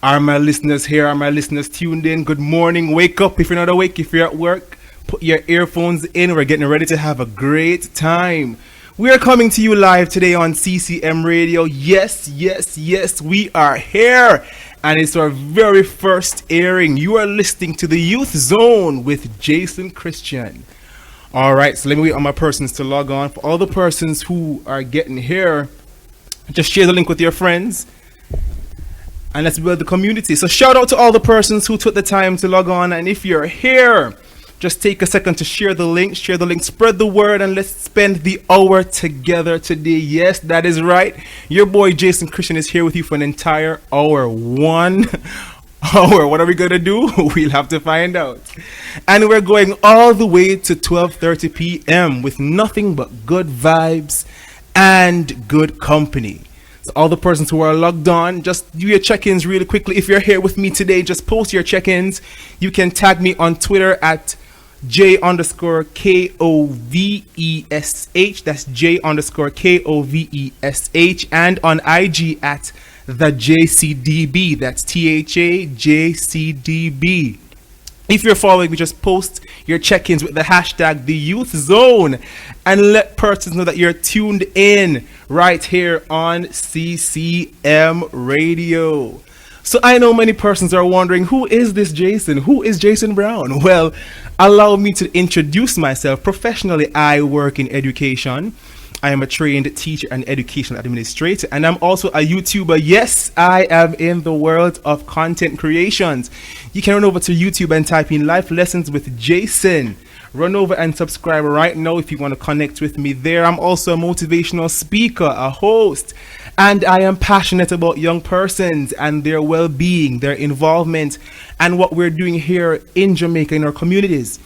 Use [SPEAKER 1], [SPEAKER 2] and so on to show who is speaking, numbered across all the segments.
[SPEAKER 1] Are my listeners here? Are my listeners tuned in? Good morning. Wake up if you're not awake. If you're at work, put your earphones in. We're getting ready to have a great time. We are coming to you live today on CCM Radio. Yes, we are here. And it's our very first airing. You are listening to the Youth Zone with Jason Christian. All right, so let me wait on my persons to log on. For all the persons who are getting here, just share the link with your friends. And let's build the community. So shout out to all the persons who took the time to log on. And if you're here, just take a second to share the link, spread the word, and let's spend the hour together today. Yes, that is right. Your boy Jason Christian is here with you for an entire hour. 1 hour. What are we going to do? We'll have to find out. And we're going all the way to 12:30 p.m. with nothing but good vibes and good company. So all the persons who are logged on, just do your check-ins really quickly. If you're here with me today, just post your check-ins. You can tag me on Twitter at J_KOVESH. That's J_KOVESH. And on IG at the JCDB. That's THAJCDB. If you're following me, just post your check-ins with the hashtag The Youth Zone and let persons know that you're tuned in right here on CCM Radio. So I know many persons are wondering, who is this Jason? Who is Jason Brown? Well, allow me to introduce myself. Professionally, I work in education. I am a trained teacher and educational administrator, and I'm also a YouTuber. Yes, I am in the world of content creations. You can run over to YouTube and type in Life Lessons with Jason. Run over and subscribe right now if you want to connect with me there. I'm also a motivational speaker, a host, and I am passionate about young persons and their well-being, their involvement, and what we're doing here in Jamaica in our communities.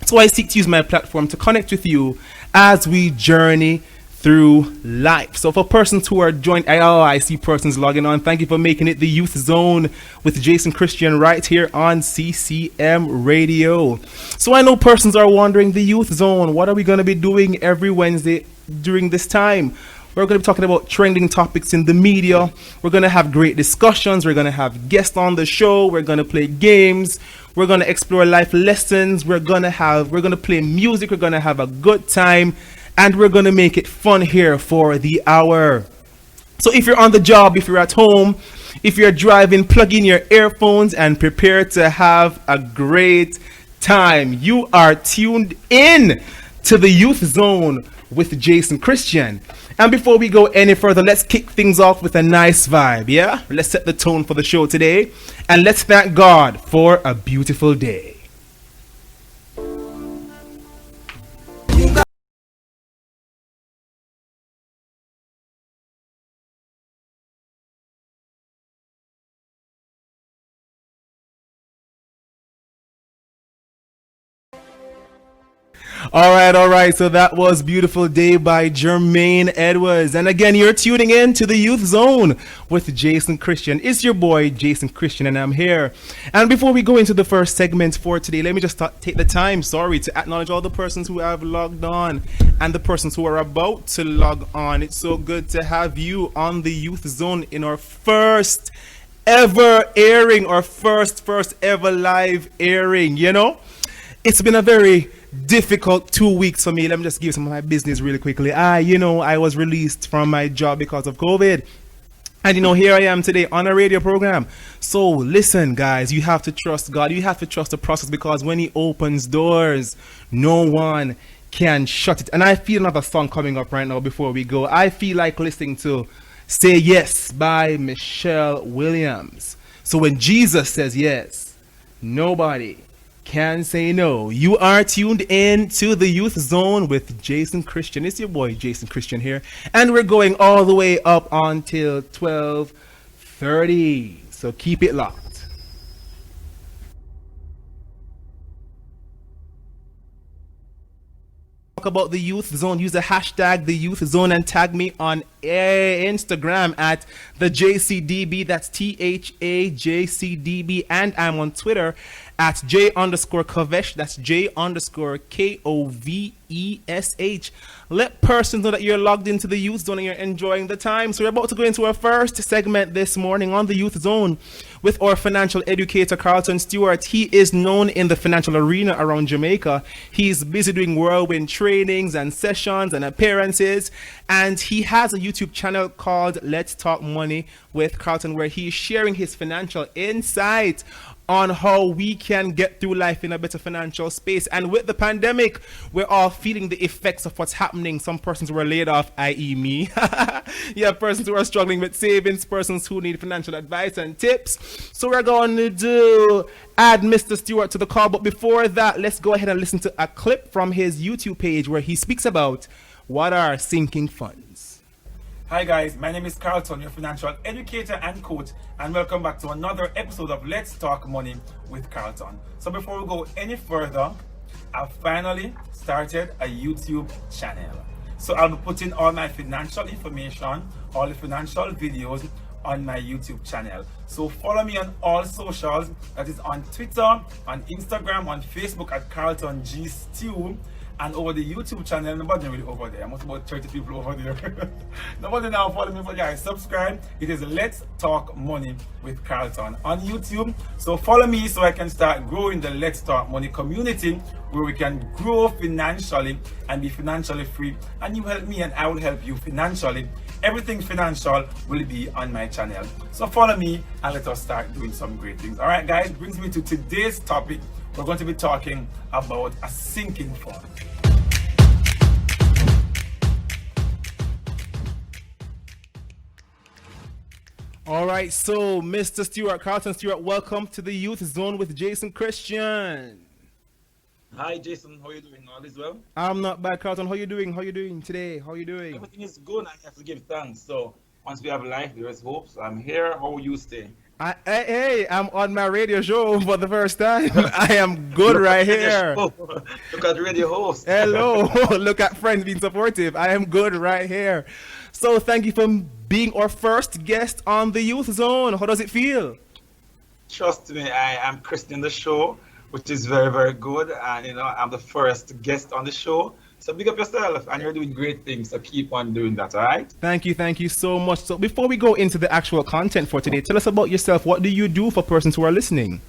[SPEAKER 1] So I seek to use my platform to connect with you as we journey through life. So for persons who are joined, I see persons logging on. Thank you for making it the Youth Zone with Jason Christian right here on CCM Radio. So I know persons are wondering, the Youth Zone, what are we going to be doing every Wednesday during this time? We're going to be talking about trending topics in the media. We're going to have great discussions. We're going to have guests on the show. We're going to play games. We're going to explore life lessons. We're going to play music. We're going to have a good time. And we're going to make it fun here for the hour. So if you're on the job, if you're at home, if you're driving, plug in your earphones and prepare to have a great time. You are tuned in to the Youth Zone with Jason Christian. And before we go any further, let's kick things off with a nice vibe, yeah? Let's set the tone for the show today. And let's thank God for a beautiful day. All right. So that was Beautiful Day by Jermaine Edwards. And again, you're tuning in to the Youth Zone with Jason Christian. It's your boy, Jason Christian, and I'm here. And before we go into the first segment for today, let me just take the time, to acknowledge all the persons who have logged on and the persons who are about to log on. It's so good to have you on the Youth Zone in our first ever airing, our first ever live airing, you know? It's been a very difficult 2 weeks for me. Let me just give some of my business really quickly. I was released from my job because of COVID. And here I am today on a radio program. So listen, guys, you have to trust God. You have to trust the process, because when He opens doors, no one can shut it. And I feel another song coming up right now before we go. I feel like listening to Say Yes by Michelle Williams. So when Jesus says yes, nobody can say no. You are tuned in to the Youth Zone with Jason Christian. It's your boy Jason Christian here, and we're going all the way up until 12:30. So keep it locked. About the Youth Zone, use the hashtag the Youth Zone and tag me on Instagram at the JCDB. That's THAJCDB. And I'm on Twitter at J_Kovesh. That's J_KOVESH. Let persons know that you're logged into the Youth Zone and you're enjoying the time. So we're about to go into our first segment this morning on the Youth Zone with our financial educator, Carlton Stewart. He is known in the financial arena around Jamaica. He's busy doing whirlwind trainings and sessions and appearances. And he has a YouTube channel called Let's Talk Money with Carlton, where he's sharing his financial insight on how we can get through life in a better financial space. And with the pandemic, we're all feeling the effects of what's happening. Some persons were laid off, i.e. me. You have persons who are struggling with savings, persons who need financial advice and tips. So we're going to add Mr. Stewart to the call. But before that, let's go ahead and listen to a clip from his YouTube page where he speaks about what are sinking funds.
[SPEAKER 2] Hi guys, my name is Carlton, your financial educator and coach, and welcome back to another episode of Let's Talk Money with Carlton. So before we go any further, I've finally started a YouTube channel. So I'll be putting all my financial information, all the financial videos on my YouTube channel. So follow me on all socials, that is on Twitter, on Instagram, on Facebook at Carlton G Stew. And over the YouTube channel, nobody really over there. I'm about 30 people over there. Nobody now follow me, but guys, subscribe. It is Let's Talk Money with Carlton on YouTube. So follow me so I can start growing the Let's Talk Money community, where we can grow financially and be financially free. And you help me and I will help you financially. Everything financial will be on my channel. So follow me and let us start doing some great things. All right, guys, brings me to today's topic. We're going to be talking about a sinking fund.
[SPEAKER 1] All right, so Mr. Stewart, Carlton Stewart, welcome to the Youth Zone with Jason Christian.
[SPEAKER 2] Hi Jason, how are you doing? All is well?
[SPEAKER 1] I'm not bad, Carlton. How you doing? How you doing today? How you doing?
[SPEAKER 2] Everything is good. I have to give thanks. So once we have life, there is hope. So I'm here. How you stay?
[SPEAKER 1] Hey, I'm on my radio show for the first time. I am good right here.
[SPEAKER 2] Look at radio host.
[SPEAKER 1] Hello. Look at friends being supportive. I am good right here. So thank you for being our first guest on the Youth Zone. How does it feel?
[SPEAKER 2] Trust me, I am Christian the show, which is very, very good. And I'm the first guest on the show. So big up yourself, and you're doing great things, so keep on doing that, all right?
[SPEAKER 1] Thank you so much. So before we go into the actual content for today, tell us about yourself. What do you do for persons who are listening?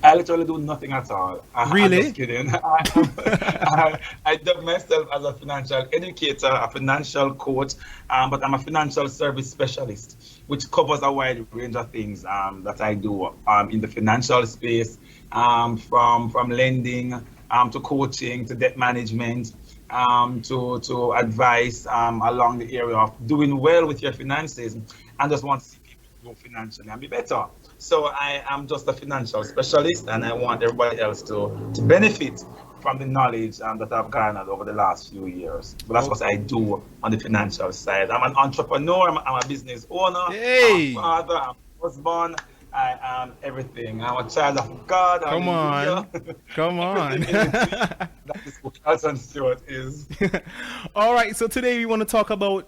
[SPEAKER 2] I literally do nothing at all.
[SPEAKER 1] Really?
[SPEAKER 2] I'm just kidding. I dub myself as a financial educator, a financial coach, but I'm a financial service specialist, which covers a wide range of things that I do in the financial space, from lending, to coaching, to debt management, to advice along the area of doing well with your finances, and just want to see people grow financially and be better. So I am just a financial specialist, and I want everybody else to benefit from the knowledge that I've garnered over the last few years. But that's what I do on the financial side. I'm an entrepreneur, I'm a business owner,
[SPEAKER 1] hey.
[SPEAKER 2] I'm a father, I'm a husband, I am everything. I'm a child of God.
[SPEAKER 1] Come on. Come on.
[SPEAKER 2] That is what Carlton Stewart is.
[SPEAKER 1] All right. So today we want to talk about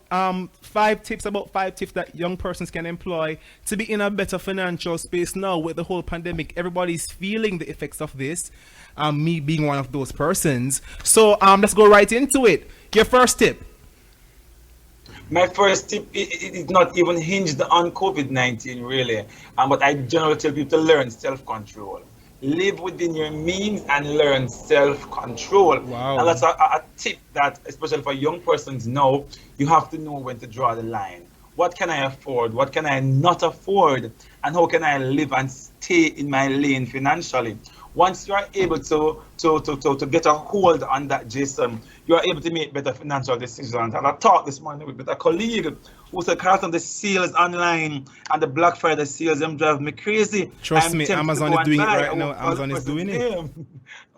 [SPEAKER 1] five tips that young persons can employ to be in a better financial space now with the whole pandemic. Everybody's feeling the effects of this. Me being one of those persons. So let's go right into it. Your first tip.
[SPEAKER 2] My first tip is not even hinged on COVID-19, really. But I generally tell people to learn self-control. Live within your means and learn self-control.
[SPEAKER 1] Wow.
[SPEAKER 2] And that's a tip that, especially for young persons now, you have to know when to draw the line. What can I afford? What can I not afford? And how can I live and stay in my lane financially? Once you are able to get a hold on that, Jason, you are able to make better financial decisions. And I talked this morning with a colleague who said, Carlton, the sales online and the Black Friday sales, them drive me crazy.
[SPEAKER 1] Trust me, Amazon is doing it right now. Amazon is doing it.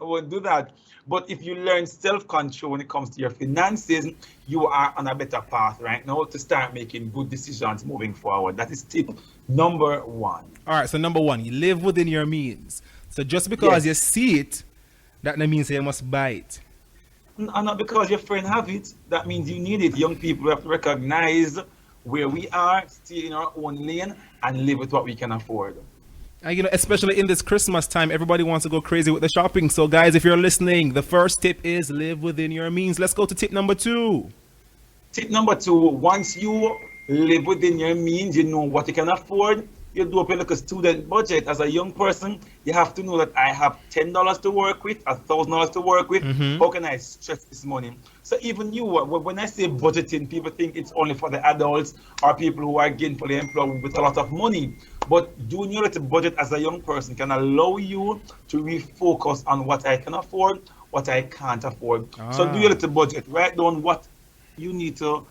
[SPEAKER 2] I won't do that. But if you learn self-control when it comes to your finances, you are on a better path right now to start making good decisions moving forward. That is tip number one.
[SPEAKER 1] All right, so number one, you live within your means. So just because you see it, that means you must buy it.
[SPEAKER 2] And not because your friend have it, that means you need it. Young people have to recognize where we are, stay in our own lane, and live with what we can afford.
[SPEAKER 1] Especially in this Christmas time, everybody wants to go crazy with the shopping. So, guys, if you're listening, the first tip is live within your means. Let's go to tip number 2.
[SPEAKER 2] Tip number 2, once you live within your means, you know what you can afford. You do up like a student budget. As a young person, you have to know that I have $10 to work with, $1,000 to work with. How can I stretch this money? So even you, when I say budgeting, people think it's only for the adults or people who are gainfully employed with a lot of money. But doing your little budget as a young person can allow you to refocus on what I can afford, what I can't afford. So do your little budget. Write down what you need to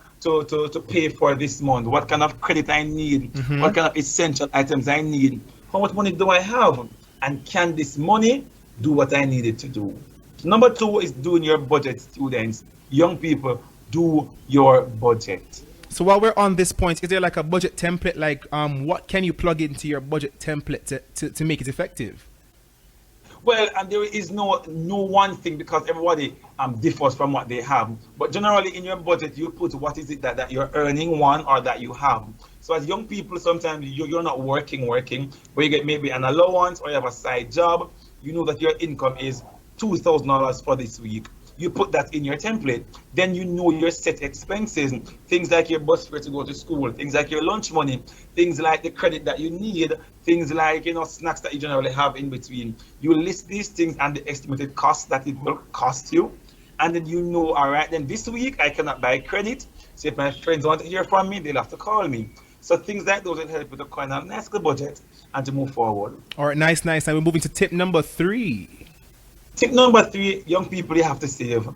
[SPEAKER 2] pay for this month, what kind of credit I need, what kind of essential items I need, how much money do I have, and can this money do what I need it to do. Number 2 is doing your budget, students. Young people, do your budget.
[SPEAKER 1] So while we're on this point, is there like a budget template? Like, what can you plug into your budget template to make it effective?
[SPEAKER 2] Well, and there is no one thing because everybody differs from what they have. But generally in your budget, you put what is it that you're earning, one, or that you have. So as young people, sometimes you're not working, but you get maybe an allowance or you have a side job. You know that your income is $2,000 for this week. You put that in your template. Then you know your set expenses, things like your bus fare to go to school, things like your lunch money, things like the credit that you need, things like snacks that you generally have in between. You list these things and the estimated cost that it will cost you. And then you know, all right, then this week I cannot buy credit. So if my friends want to hear from me, they'll have to call me. So things like those will help you to kind of nice the budget and to move forward.
[SPEAKER 1] All right, nice. Now we're moving to tip number 3.
[SPEAKER 2] Tip number 3, young people, you have to save.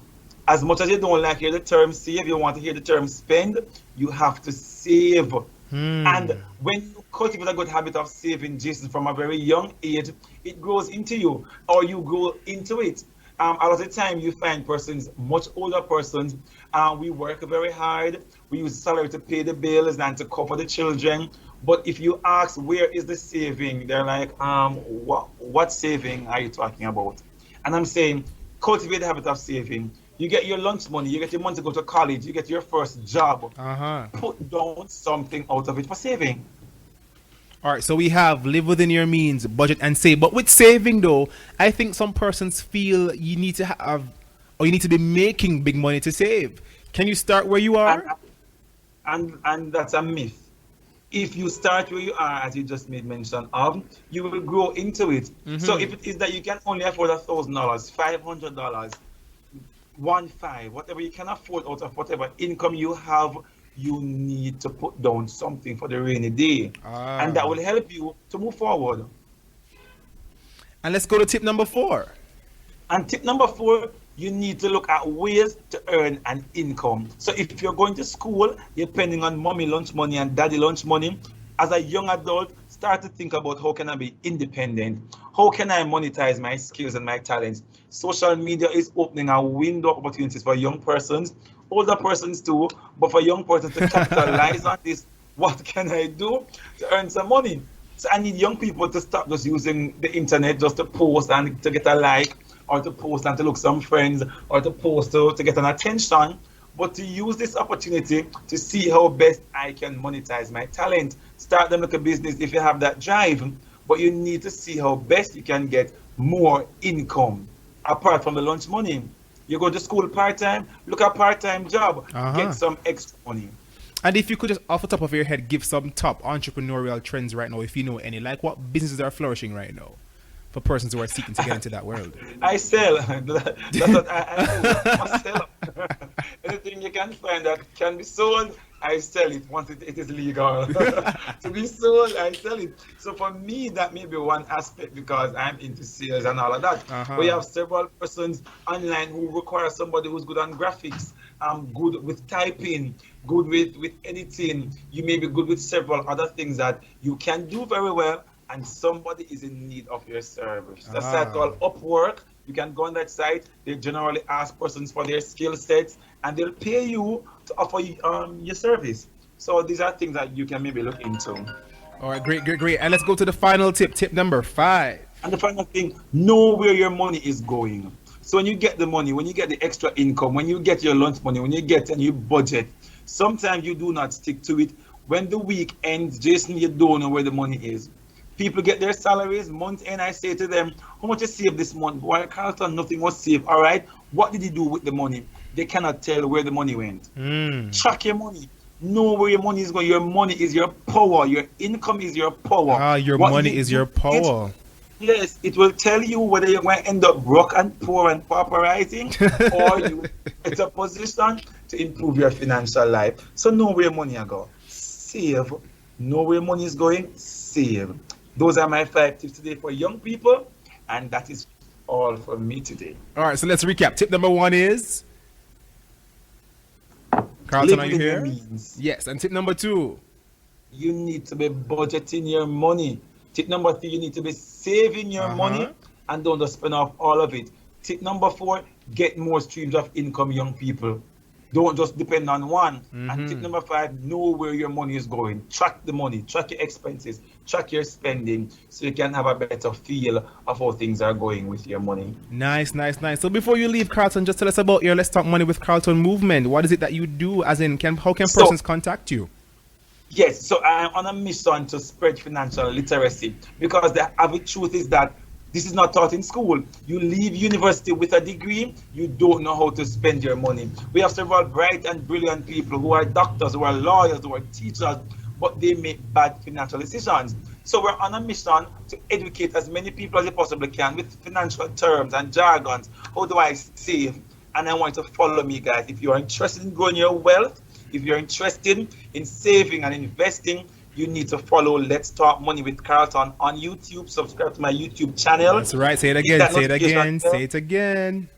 [SPEAKER 2] As much as you don't like hear the term save, you want to hear the term spend, you have to save. And when you cultivate a good habit of saving, Jason, from a very young age, it grows into you or you grow into it. A lot of the time you find persons, much older persons, we work very hard, we use salary to pay the bills and to cover the children. But if you ask where is the saving, they're like, what saving are you talking about? And I'm saying, cultivate the habit of saving. You get your lunch money, you get your money to go to college, you get your first job. Put down something out of it for saving.
[SPEAKER 1] All right, so we have live within your means, budget, and save. But with saving, though, I think some persons feel you need to have, or you need to be making big money to save. Can you start where you are?
[SPEAKER 2] And that's a myth. If you start where you are, as you just made mention of, you will grow into it. So if it is that you can only afford $1,000, $500, 1.5, whatever you can afford out of whatever income you have, you need to put down something for the rainy day. And that will help you to move forward.
[SPEAKER 1] And let's go to tip number 4.
[SPEAKER 2] And tip number 4, you need to look at ways to earn an income. So if you're going to school, you're depending on mommy lunch money and daddy lunch money. As a young adult, start to think about how can I be independent? How can I monetize my skills and my talents? Social media is opening a window of opportunities for young persons, older persons too, but for young persons to capitalize on this, what can I do to earn some money? So I need young people to stop just using the internet just to post and to get a like, or to post and to look some friends, or to post to get an attention, but to use this opportunity to see how best I can monetize my talent. Start them like a business if you have that drive, but you need to see how best you can get more income apart from the lunch money. You go to school part-time, look at part-time job, get some extra money.
[SPEAKER 1] And if you could just off the top of your head give some top entrepreneurial trends right now, if you know any, like what businesses are flourishing right now for persons who are seeking to get into that world.
[SPEAKER 2] I sell. That's what I sell. Anything you can find that can be sold, I sell it once it is legal. To be sold, I sell it. So for me, that may be one aspect because I'm into sales and all of that. We have several persons online who require somebody who's good on graphics, good with typing, good with editing. You may be good with several other things that you can do very well, and somebody is in need of your service. That's a site called Upwork. You can go on that site. They generally ask persons for their skill sets, and they'll pay you to offer your service. So these are things that you can maybe look into.
[SPEAKER 1] All right, great. And let's go to the final tip number 5.
[SPEAKER 2] And the final thing, know where your money is going. So when you get the money, when you get the extra income, when you get your lunch money, when you get and you budget, sometimes you do not stick to it. When the week ends, Jason, you don't know where the money is. People get their salaries month end. I say to them, how much you save this month? Why, Carlton, nothing was saved. All right. What did you do with the money? They cannot tell where the money went. Track your money. Know where your money is going. Your money is your power. Your income is your power.
[SPEAKER 1] Your money is your power.
[SPEAKER 2] Yes, it will tell you whether you're going to end up broke and poor and pauperizing or you get a position to improve your financial life. So know where your money is going. Save. Know where money is going. Save. Those are my 5 tips today for young people, and that is all from me today.
[SPEAKER 1] All right, so let's recap. Tip number 1 is Carlton, are you here? Yes, and tip number 2.
[SPEAKER 2] You need to be budgeting your money. Tip number 3, you need to be saving your money and don't just spend off all of it. Tip number 4, get more streams of income, young people. Don't just depend on one. And tip number 5, know where your money is going. Track the money, track your expenses, track your spending so you can have a better feel of how things are going with your money.
[SPEAKER 1] Nice. So before you leave, Carlton, just tell us about your Let's Talk Money with Carlton movement. What is it that you do? As in, how can persons contact you?
[SPEAKER 2] Yes, so I'm on a mission to spread financial literacy because the average truth is that this is not taught in school. You leave university with a degree, you don't know how to spend your money. We have several bright and brilliant people who are doctors, who are lawyers, who are teachers, but they make bad financial decisions. So we're on a mission to educate as many people as we possibly can with financial terms and jargons. How do I save? And I want you to follow me, guys. If you are interested in growing your wealth, if you're interested in saving and investing, you need to follow Let's Talk Money with Carlton on YouTube. Subscribe to my YouTube channel.
[SPEAKER 1] That's right. Say it again. Say it again.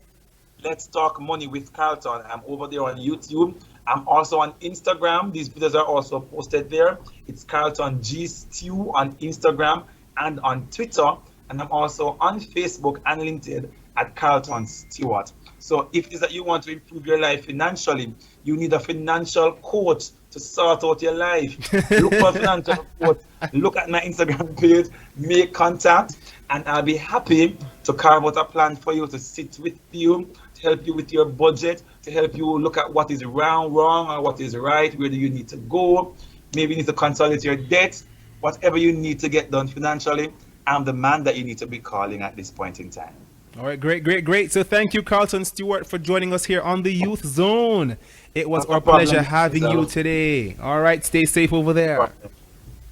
[SPEAKER 2] Let's Talk Money with Carlton. I'm over there on YouTube. I'm also on Instagram. These videos are also posted there. It's Carlton G Stew on Instagram and on Twitter. And I'm also on Facebook and LinkedIn at Carlton Stewart. So if it is that you want to improve your life financially, you need a financial coach to sort out your life. Look for a financial coach. Look at my Instagram page, make contact, and I'll be happy to carve out a plan for you, to sit with you, to help you with your budget, to help you look at what is wrong, or what is right, where do you need to go. Maybe you need to consolidate your debt. Whatever you need to get done financially, I'm the man that you need to be calling at this point in time.
[SPEAKER 1] All right, great. So thank you, Carlton Stewart, for joining us here on the Youth Zone. It was our pleasure having you today. All right, stay safe over there.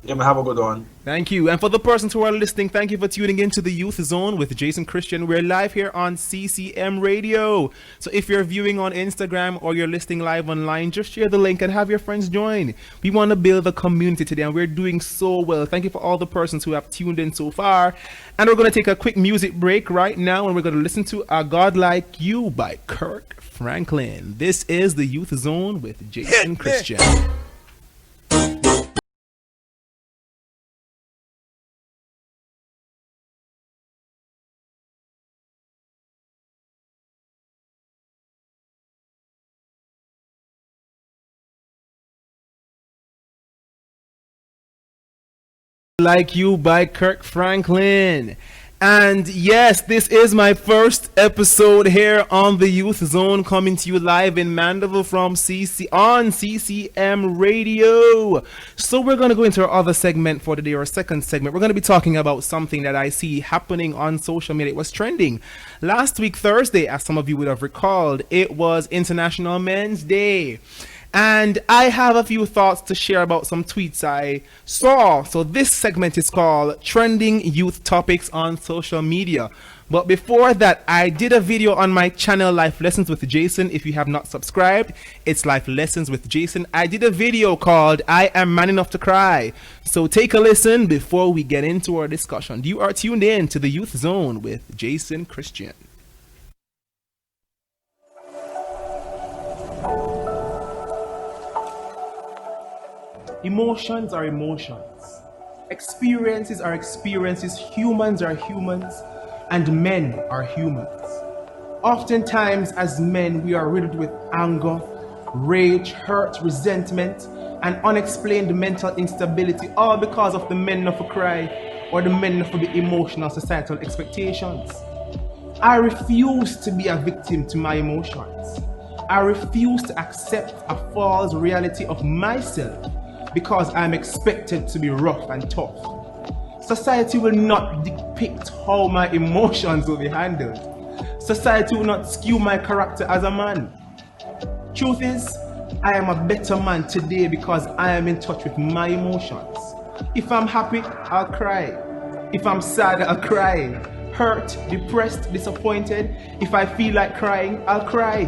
[SPEAKER 2] Yeah, man, have a good one.
[SPEAKER 1] Thank you. And for the persons who are listening, thank you for tuning in to the Youth Zone with Jason Christian. We're live here on CCM Radio. So if you're viewing on Instagram or you're listening live online, just share the link and have your friends join. We want to build a community today, and we're doing so well. Thank you for all the persons who have tuned in so far. And we're going to take a quick music break right now, and we're going to listen to A God Like You by Kirk Franklin. This is the Youth Zone with Jason Christian. Like You by Kirk Franklin. And yes, this is my first episode here on the Youth Zone, coming to you live in Mandeville from CCM Radio. So we're going to go into our other segment for today, our second segment. We're going to be talking about something that I see happening on social media. It was trending last week, Thursday, as some of you would have recalled. It was International Men's Day. And I have a few thoughts to share about some tweets I saw. So this segment is called Trending Youth Topics on Social Media. But before that, I did a video on my channel, Life Lessons with Jason. If you have not subscribed, it's Life Lessons with Jason. I did a video called I Am Man Enough to Cry. So take a listen before we get into our discussion. You are tuned in to the Youth Zone with Jason Christian. Emotions are emotions. Experiences are experiences. Humans are humans. And men are humans. Oftentimes, as men, we are riddled with anger, rage, hurt, resentment, and unexplained mental instability, all because of the men enough to cry or the men enough to be emotional societal expectations. I refuse to be a victim to my emotions. I refuse to accept a false reality of myself because I'm expected to be rough and tough. Society will not depict how my emotions will be handled. Society will not skew my character as a man. Truth is, I am a better man today because I am in touch with my emotions. If I'm happy, I'll cry. If I'm sad, I'll cry. Hurt, depressed, disappointed. If I feel like crying, I'll cry.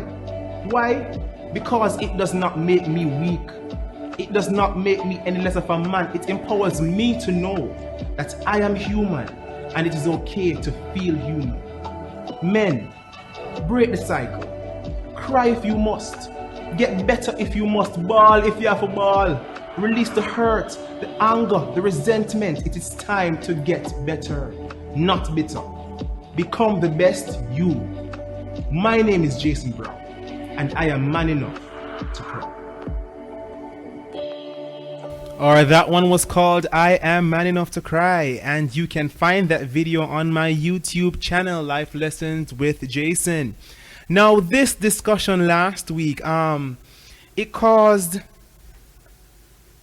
[SPEAKER 1] Why? Because it does not make me weak. It does not make me any less of a man. It empowers me to know that I am human and it is okay to feel human. Men, break the cycle. Cry if you must. Get better if you must. Bawl if you have a ball. Release the hurt, the anger, the resentment. It is time to get better, not bitter. Become the best you. My name is Jason Brown, and I am man enough to cry.
[SPEAKER 3] Or that one was called I Am Man Enough to Cry, and you can find that video on my YouTube channel, Life Lessons with Jason. Now, this discussion last week, it caused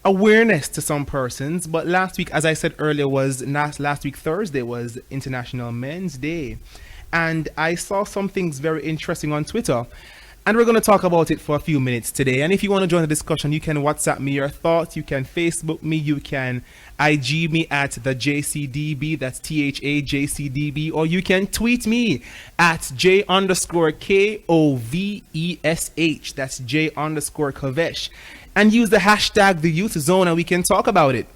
[SPEAKER 3] awareness to some persons, but last week, as I said earlier, was last week Thursday was International Men's Day, and I saw some things very interesting on Twitter, and we're going to talk about it for a few minutes today. And if you want to join the discussion, you can WhatsApp me your thoughts, you can Facebook me, you can IG me at the JCDB, that's THAJCDB, or you can tweet me at J_KOVESH, that's J_Kovesh, and use the hashtag the Youth Zone, and we can talk about it.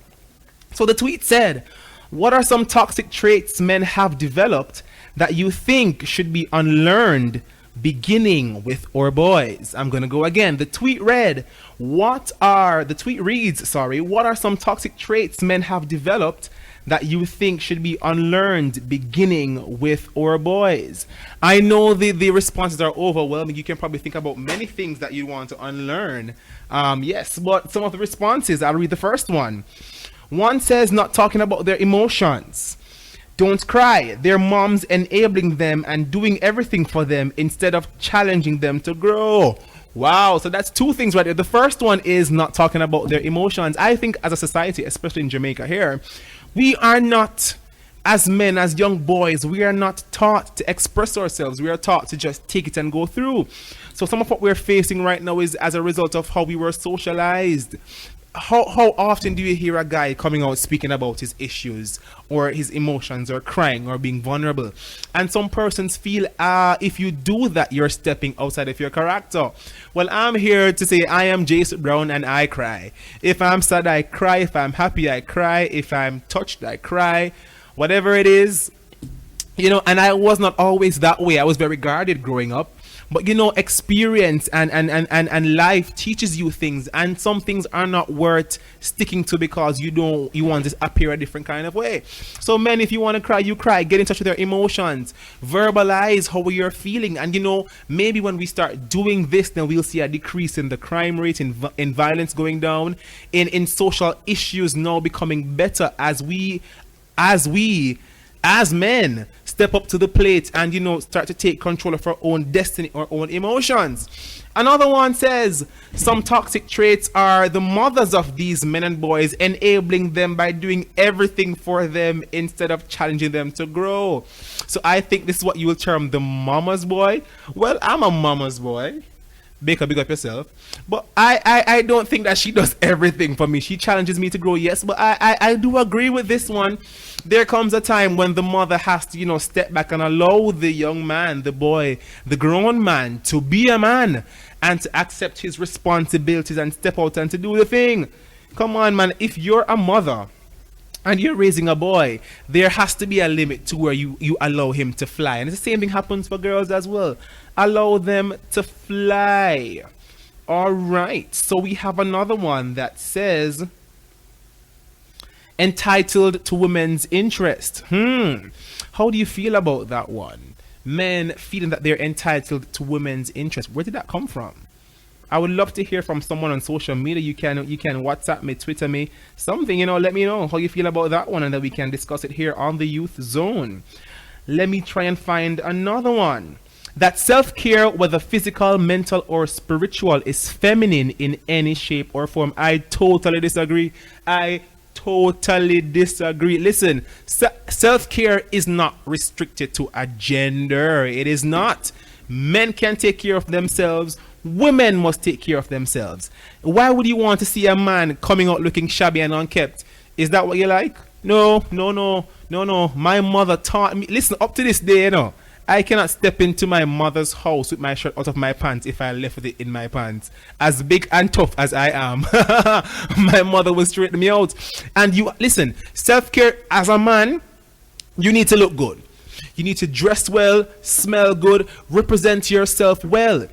[SPEAKER 3] So the tweet said, what are some toxic traits men have developed that you think should be unlearned, beginning with our boys? I'm gonna go again. The tweet reads, what are some toxic traits men have developed that you think should be unlearned, beginning with our boys? I know the responses are overwhelming. You can probably think about many things that you want to unlearn. Yes, but some of the responses, I'll read the first one. One says, not talking about their emotions. Don't cry. Their moms enabling them and doing everything for them instead of challenging them to grow. Wow, so that's two things right there. The first one is not talking about their emotions. I think as a society, especially in Jamaica here, we are not, as men, as young boys, we are not taught to express ourselves. We are taught to just take it and go through. So some of what we're facing right now is as a result of how we were socialized. How often do you hear a guy coming out speaking about his issues or his emotions or crying or being vulnerable? And some persons feel if you do that, you're stepping outside of your character. Well, I'm here to say I am Jason Brown and I cry. If I'm sad, I cry. If I'm happy, I cry. If I'm touched, I cry. Whatever it is, you know, and I was not always that way. I was very guarded growing up. But you know, experience and life teaches you things, and some things are not worth sticking to because you want to appear a different kind of way. So men, if you want to cry, you cry. Get in touch with your emotions. Verbalize how you're feeling, and you know, maybe when we start doing this, then we'll see a decrease in the crime rate, in violence going down, in social issues now becoming better as men step up to the plate and, you know, start to take control of our own destiny, our own emotions. Another one says some toxic traits are the mothers of these men and boys, enabling them by doing everything for them instead of challenging them to grow. So I think this is what you will term the mama's boy. Well, I'm a mama's boy. Baker, big up yourself. But I don't think that she does everything for me. She challenges me to grow, yes, but I do agree with this one. There comes a time when the mother has to, you know, step back and allow the young man, the boy, the grown man to be a man and to accept his responsibilities and step out and to do the thing. Come on, man. If you're a mother and you're raising a boy, there has to be a limit to where you allow him to fly. And the same thing happens for girls as well. Allow them to fly. All right. So we have another one that says entitled to women's interest. How do you feel about that one? Men feeling that they're entitled to women's interest. Where did that come from? I would love to hear from someone on social media. You can WhatsApp me, Twitter me, something, you know, let me know how you feel about that one, and then we can discuss it here on the Youth Zone. Let me try and find another one. That self-care, whether physical, mental, or spiritual, is feminine in any shape or form. I totally disagree. I totally disagree. Listen, self-care is not restricted to a gender. It is not. Men can take care of themselves. Women must take care of themselves. Why would you want to see a man coming out looking shabby and unkept? Is that what you like? No. My mother taught me. Listen, up to this day, I cannot step into my mother's house with my shirt out of my pants if I left with it in my pants. As big and tough as I am, my mother will straighten me out. And you listen, self-care as a man, you need to look good. You need to dress well, smell good, represent yourself well.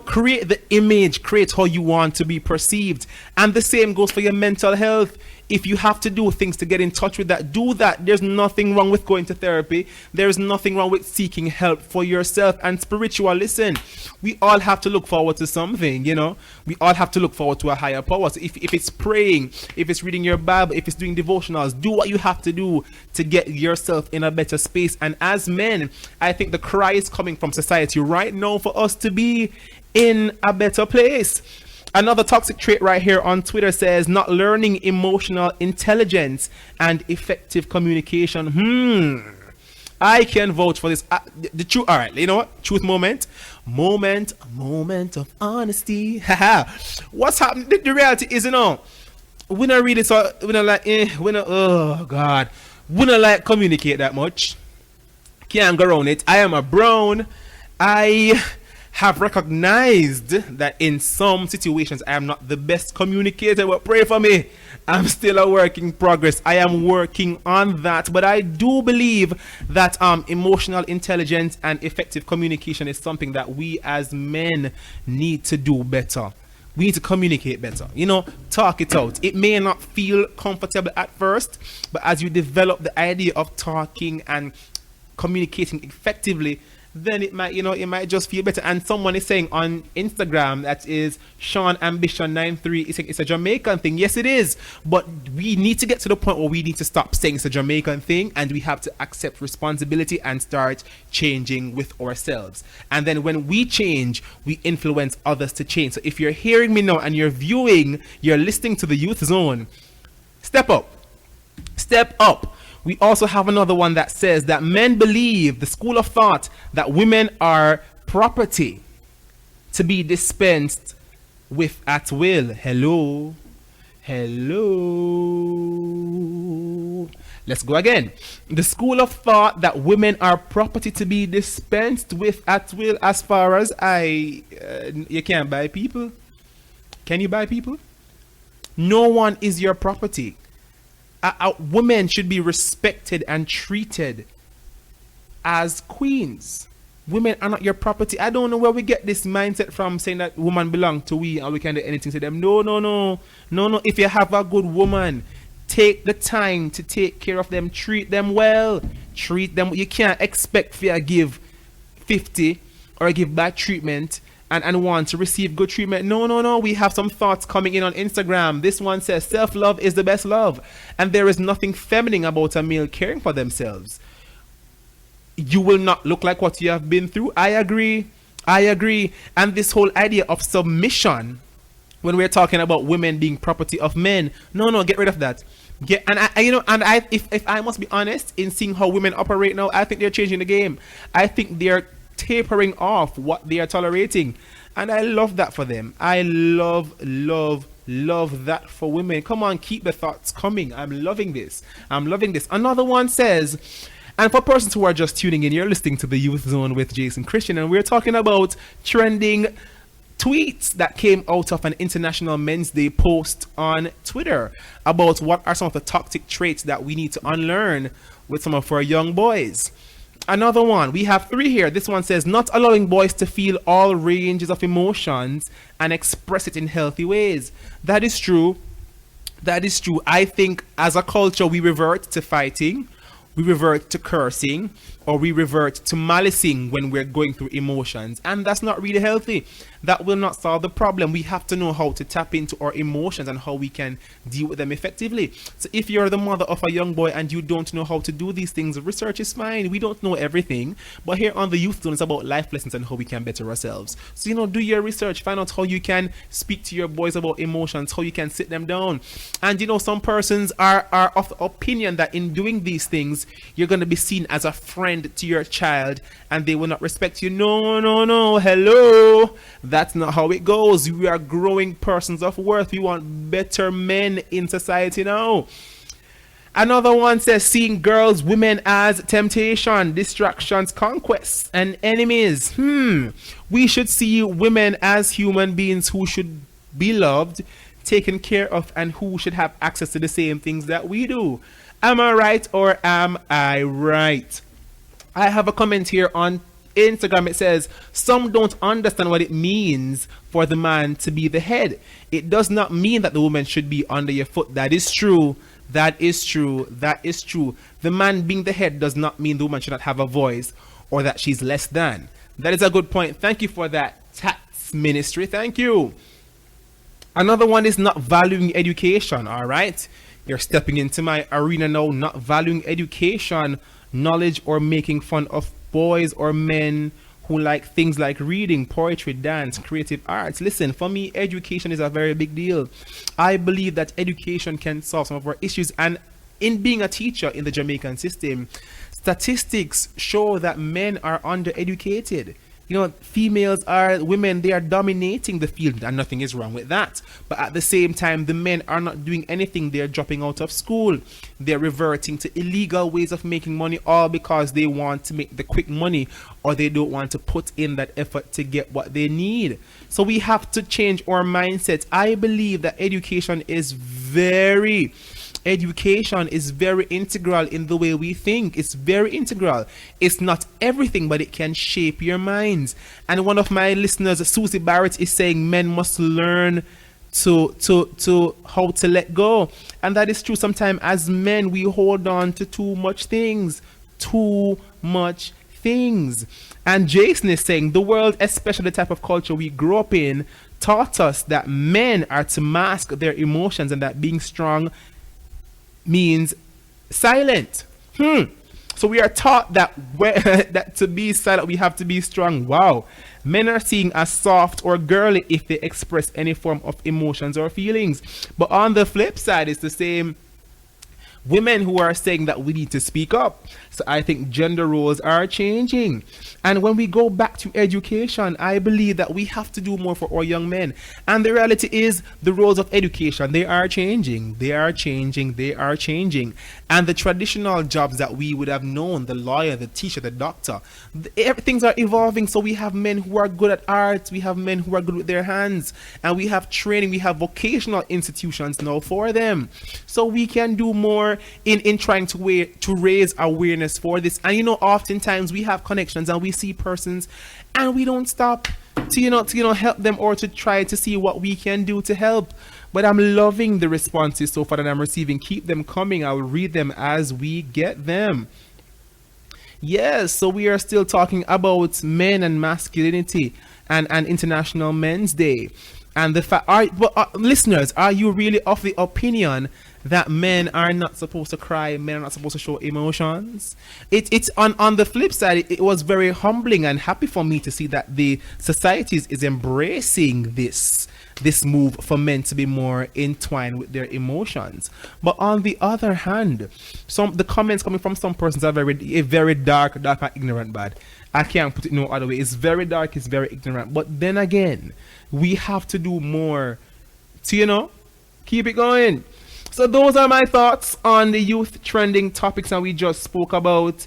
[SPEAKER 3] Create the image, create how you want to be perceived. And the same goes for your mental health. If you have to do things to get in touch with that, do that. There's nothing wrong with going to therapy. There's nothing wrong with seeking help for yourself and spiritual. Listen, we all have to look forward to something, We all have to look forward to a higher power. So if it's praying, if it's reading your Bible, if it's doing devotionals, do what you have to do to get yourself in a better space. And as men, I think the cry is coming from society right now for us to be in a better place. Another toxic trait right here on Twitter says not learning emotional intelligence and effective communication. I can vouch for this. The truth. All right, you know what? Truth moment of honesty. What's happening? The reality is, we don't read it, so we don't like. Oh God, we don't like communicate that much. Can't go around it. I am a brown. I have recognized that in some situations I am not the best communicator, but pray for me. I'm still a work in progress. I am working on that, but I do believe that emotional intelligence and effective communication is something that we as men need to do better. We need to communicate better. Talk it out. It may not feel comfortable at first, but as you develop the idea of talking and communicating effectively, then it might just feel better. And someone is saying on Instagram, that is Sean Ambition 93, is saying it's a Jamaican thing. Yes, it is, but we need to get to the point where we need to stop saying it's a Jamaican thing, and we have to accept responsibility and start changing with ourselves. And then when we change, we influence others to change. So if you're hearing me now and you're listening to the Youth Zone, step up. We also have another one that says that men believe the school of thought that women are property to be dispensed with at will. Hello. Let's go again. The school of thought that women are property to be dispensed with at will. As far as you can't buy people. Can you buy people? No one is your property. Women should be respected and treated as queens. Women are not your property. I don't know where we get this mindset from, saying that women belong to we and we can do anything to them. No. If you have a good woman, take the time to take care of them. Treat them well. Treat them. You can't expect for you give 50 or give bad treatment and want to receive good treatment. No. We have some thoughts coming in on Instagram. This one says self-love is the best love, and there is nothing feminine about a male caring for themselves. You will not look like what you have been through. I agree. And this whole idea of submission, when we're talking about women being property of men, no, get rid of that. If I must be honest, in seeing how women operate now, I think they're changing the game. I think they're tapering off what they are tolerating, and I love that for them. I love that for women. Come on, keep the thoughts coming. I'm loving this. Another one says, and for persons who are just tuning in, you're listening to the Youth Zone with Jason Christian, and we're talking about trending tweets that came out of an International Men's Day post on Twitter about what are some of the toxic traits that we need to unlearn with some of our young boys. Another one, we have 3 here. This one says, not allowing boys to feel all ranges of emotions and express it in healthy ways. That is true. I think as a culture, we revert to fighting, we revert to cursing, or we revert to malicing when we're going through emotions. And that's not really healthy. that will not solve the problem. We have to know how to tap into our emotions and how we can deal with them effectively. So if you're the mother of a young boy and you don't know how to do these things, research is fine. We don't know everything, but here on the Youth Zone, it's about life lessons and how we can better ourselves. So, do your research, find out how you can speak to your boys about emotions, how you can sit them down. And some persons are of the opinion that in doing these things, you're going to be seen as a friend to your child and they will not respect you. No, hello. That's not how it goes. We are growing persons of worth. We want better men in society now. Another one says, seeing girls, women as temptation, distractions, conquests, and enemies. We should see women as human beings who should be loved, taken care of, and who should have access to the same things that we do. Am I right or am I right? I have a comment here on Instagram. It says, some don't understand what it means for the man to be the head. It does not mean that the woman should be under your foot. That is true. That is true. That is true. The man being the head does not mean the woman should not have a voice or that she's less than. That is a good point. Thank you for that, Tats Ministry. Thank you. Another one is not valuing education. All right. You're stepping into my arena now, not valuing education, knowledge, or making fun of boys or men who like things like reading, poetry, dance, creative arts. Listen, for me, education is a very big deal. I believe that education can solve some of our issues. And in being a teacher in the Jamaican system, statistics show that men are undereducated. Females are women, they are dominating the field, and nothing is wrong with that. But at the same time, the men are not doing anything. They're dropping out of school. They're reverting to illegal ways of making money, all because they want to make the quick money or they don't want to put in that effort to get what they need. So we have to change our mindsets. I believe that education is very integral in the way we think. It's very integral. It's not everything, but it can shape your minds. And one of my listeners, Susie Barrett, is saying men must learn to how to let go. And that is true. Sometimes as men, we hold on to too much things. And Jason is saying the world, especially the type of culture we grew up in, taught us that men are to mask their emotions and that being strong means silent. So we are taught that that to be silent we have to be strong. Wow. Men are seen as soft or girly if they express any form of emotions or feelings. But on the flip side, it's the same women who are saying that we need to speak up. So I think gender roles are changing. And when we go back to education, I believe that we have to do more for our young men. And the reality is the roles of education, they are changing. And the traditional jobs that we would have known, the lawyer, the teacher, the doctor, things are evolving. So we have men who are good at art. We have men who are good with their hands. And we have training. We have vocational institutions now for them. So we can do more in trying to raise awareness for this. And oftentimes we have connections and we see persons and we don't stop to help them or to try to see what we can do to help. But I'm loving the responses so far that I'm receiving. Keep them coming. I'll read them as we get them. Yes, so we are still talking about men and masculinity and International Men's Day. And the fact, listeners, are you really of the opinion that men are not supposed to cry, men are not supposed to show emotions? It's on the flip side, it was very humbling and happy for me to see that the society is embracing this move for men to be more entwined with their emotions. But on the other hand, the comments coming from some persons are very dark and ignorant bad. I can't put it no other way. It's very dark, it's very ignorant. But then again, we have to do more to keep it going. So those are my thoughts on the youth trending topics, and we just spoke about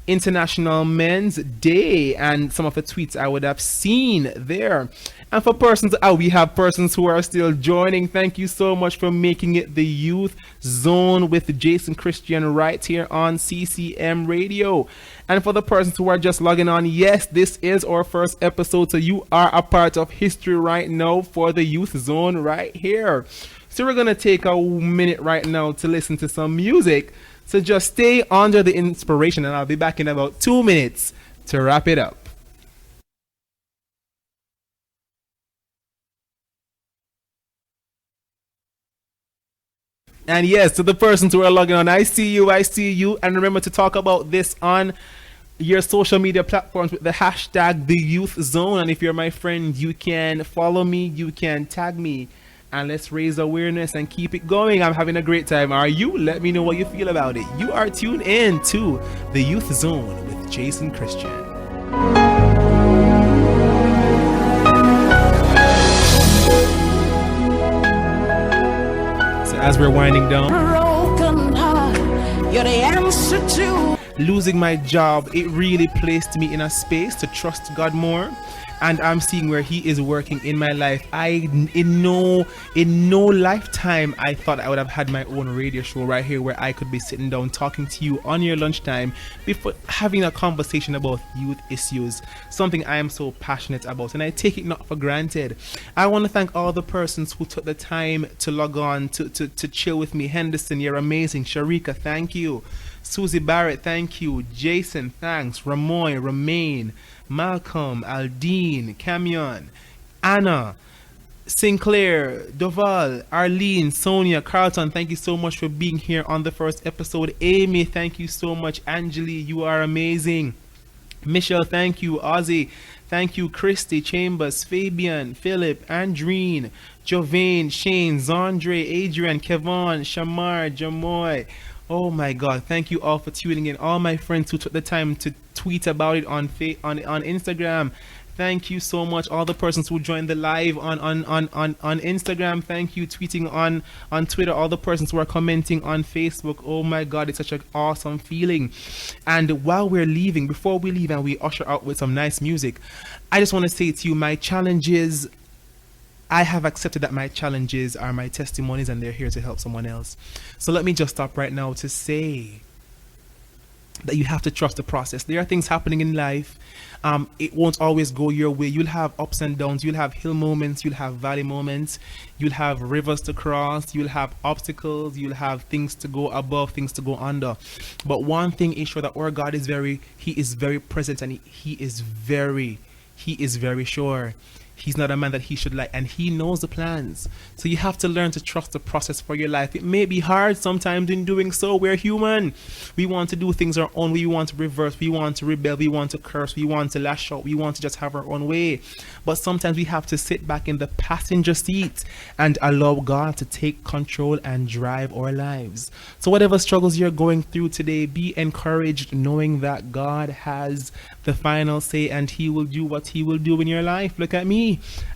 [SPEAKER 3] International Men's Day and some of the tweets I would have seen there. And for persons, we have persons who are still joining. Thank you so much for making it the Youth Zone with Jason Christian right here on CCM Radio. And for the persons who are just logging on, yes, this is our first episode, so you are a part of history right now for the Youth Zone right here. So we're going to take a minute right now to listen to some music. So just stay under the inspiration and I'll be back in about 2 minutes to wrap it up. And yes, to the persons who are logging on, I see you, I see you. And remember to talk about this on your social media platforms with the hashtag the Youth Zone. And if you're my friend, you can follow me, you can tag me, and let's raise awareness and keep it going. I'm having a great time. Are you? Let me know what you feel about it. You are tuned in to the Youth Zone with Jason Christian. So as we're winding down,
[SPEAKER 4] Broken heart, you're the answer to
[SPEAKER 3] losing my job, it really placed me in a space to trust God more. And I'm seeing where he is working in my life. In no lifetime I thought I would have had my own radio show right here where I could be sitting down talking to you on your lunchtime before having a conversation about youth issues, something I am so passionate about, and I take it not for granted. I want to thank all the persons who took the time to log on to chill with me. Henderson, you're amazing. Sharika, thank you. Susie Barrett, thank you. Jason, thanks. Ramoy, Remain, Malcolm, Aldine, Camion, Anna, Sinclair, Doval, Arlene, Sonia, Carlton, thank you so much for being here on the first episode. Amy, thank you so much. Angeli, you are amazing. Michelle, thank you. Ozzy, thank you. Christy, Chambers, Fabian, Philip, Andreen, Jovain, Shane, Zandre, Adrian, Kevon, Shamar, Jamoy. Oh my God, thank you all for tuning in. All my friends who took the time to tweet about it on Instagram. Thank you so much. All the persons who joined the live on Instagram, thank you. Tweeting on Twitter, all the persons who are commenting on Facebook. Oh my God, it's such an awesome feeling. And while we're leaving, before we leave and we usher out with some nice music, I just want to say to you, my challenges, I have accepted that my challenges are my testimonies and they're here to help someone else. So let me just stop right now to say that you have to trust the process. There are things happening in life. It won't always go your way. You'll have ups and downs. You'll have hill moments. You'll have valley moments. You'll have rivers to cross. You'll have obstacles. You'll have things to go above, things to go under. But one thing is sure, that our God is He is very present, and He is very sure. He's not a man that he should lie, and he knows the plans. So you have to learn to trust the process for your life. It may be hard sometimes in doing so. We're human. We want to do things our own way. We want to reverse. We want to rebel. We want to curse. We want to lash out. We want to just have our own way. But sometimes we have to sit back in the passenger seat and allow God to take control and drive our lives. So whatever struggles you're going through today, be encouraged knowing that God has the final say and he will do what he will do in your life. Look at me.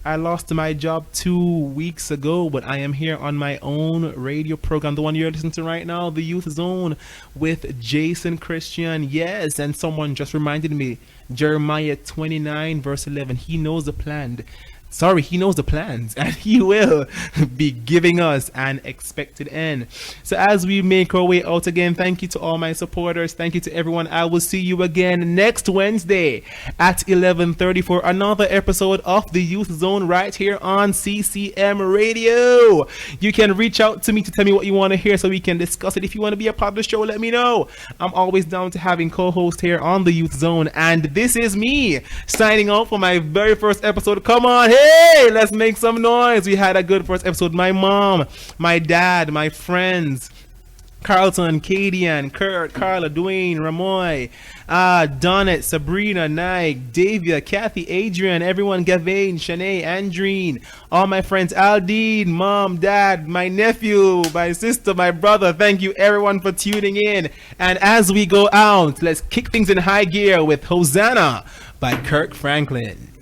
[SPEAKER 3] I lost my job 2 weeks ago, but I am here on my own radio program, the one you're listening to right now, the Youth Zone with Jason Christian. Yes, and someone just reminded me, Jeremiah 29 verse 11, he knows the plan. He knows the plans, and he will be giving us an expected end. So as we make our way out again, thank you to all my supporters. Thank you to everyone. I will see you again next Wednesday at 11:30 for another episode of the Youth Zone right here on CCM Radio. You can reach out to me to tell me what you want to hear so we can discuss it. If you want to be a part of the show, let me know. I'm always down to having co-host here on the Youth Zone, and this is me signing off for my very first episode. Come on, hey, let's make some noise. We had a good first episode. My mom, my dad, my friends, Carlton, Kadian, Kurt, Carla, Dwayne, Ramoy, Donnet, Sabrina, Nike, Davia, Kathy, Adrian, everyone, Gavain, Shanae, Andreen, all my friends, Aldine, mom, dad, my nephew, my sister, my brother. Thank you everyone for tuning in. And as we go out, let's kick things in high gear with Hosanna by Kirk Franklin.